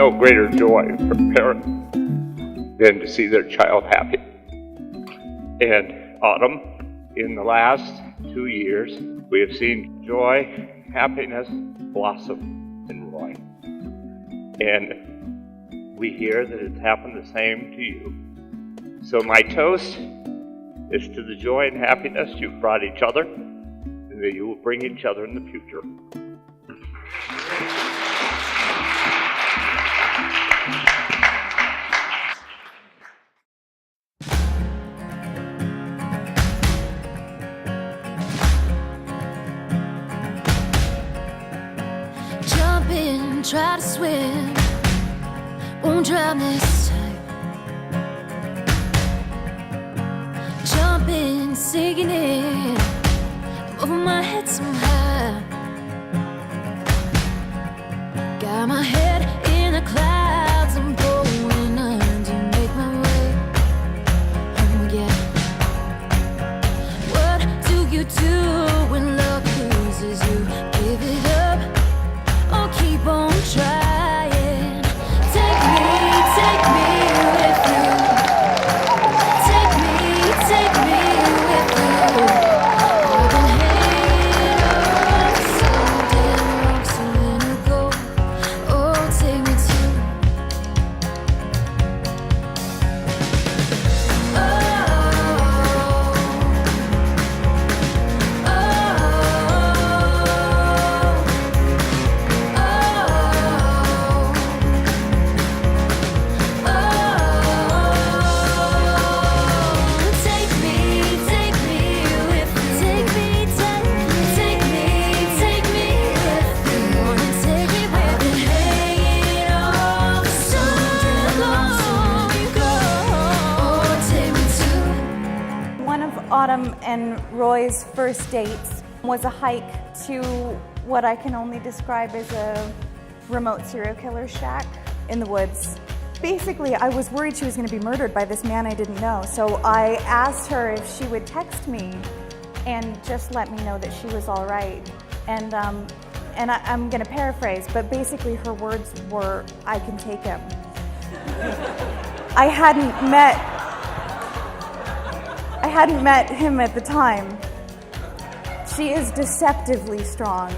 no greater joy for a parent than to see their child happy. And Autumn, in the last 2 years, we have seen joy, happiness blossom in Roy. And we hear that it's happened the same to you. So my toast is to the joy and happiness you've brought each other, and that you will bring each other in the future. Jump in, try to swim, won't drown this time. Jumping, sinking in, over my head somehow. Got my head in the clouds, I'm going on to make my way home again. What do you do when love loses you? Give it up or keep on trying. Take me with you. Take me with you. I've been hanging on so damn long, so let it go. Oh, take me to. One of Autumn and Roy's first dates was a hike to what I can only describe as a remote serial killer shack in the woods. Basically, I was worried she was going to be murdered by this man I didn't know, so I asked her if she would text me and just let me know that she was all right. And I'm going to paraphrase, but basically her words were, "I can take him." I hadn't met him at the time. She is deceptively strong.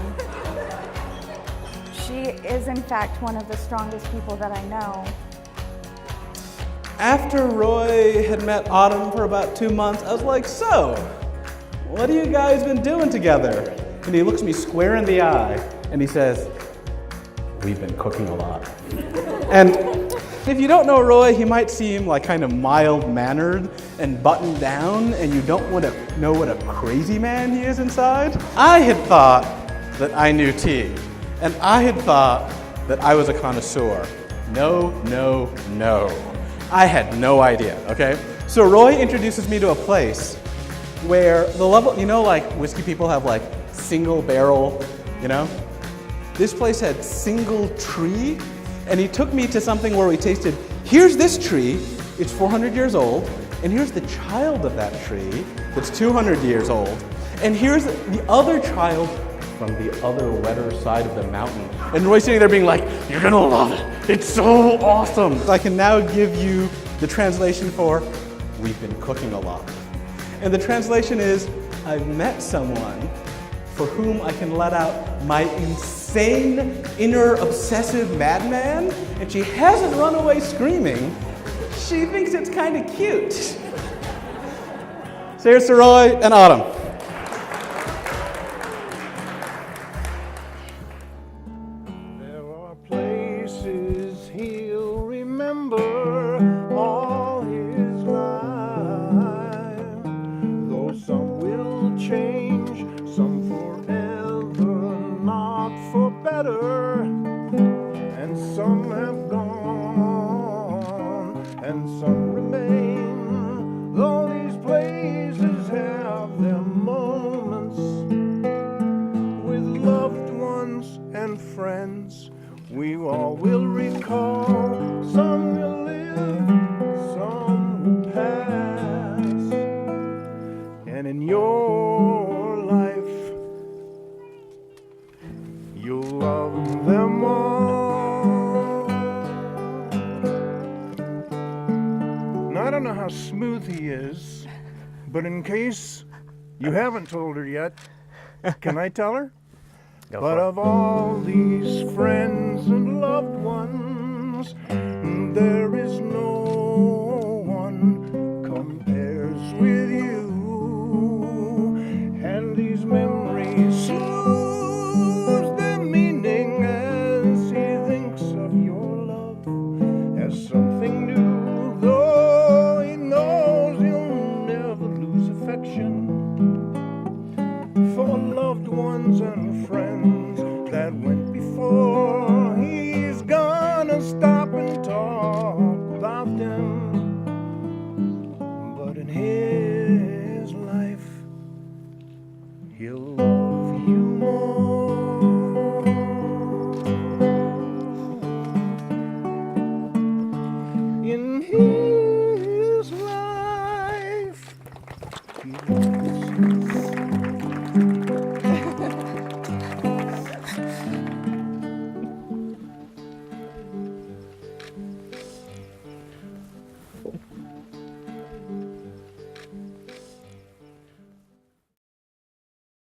She is, in fact, one of the strongest people that I know. After Roy had met Autumn for about 2 months, I was like, "So, what have you guys been doing together?" And he looks me square in the eye and he says, "We've been cooking a lot." And if you don't know Roy, he might seem like kind of mild-mannered and buttoned down, and you don't want to know what a crazy man he is inside. I had thought that I knew tea, and I had thought that I was a connoisseur. No, no, no. I had no idea, okay? So Roy introduces me to a place where the level, you know, like whiskey people have like single barrel, you know? This place had single tree, and he took me to something where we tasted, here's this tree, it's 400 years old, and here's the child of that tree that's 200 years old, and here's the other child from the other wetter side of the mountain. And Roy's sitting there being like, "You're gonna love it, it's so awesome." I can now give you the translation for, "We've been cooking a lot." And the translation is, I've met someone for whom I can let out my insane inner obsessive madman, and she hasn't run away screaming. She thinks it's kind of cute. So here's to Roy and Autumn. There are places he'll remember all his life, though some will change, some forever, not for better, and some have gone, and some remain, though these places have their I don't know how smooth he is, but in case you haven't told her yet, can I tell her? Go But for it. of all these friends and loved ones, there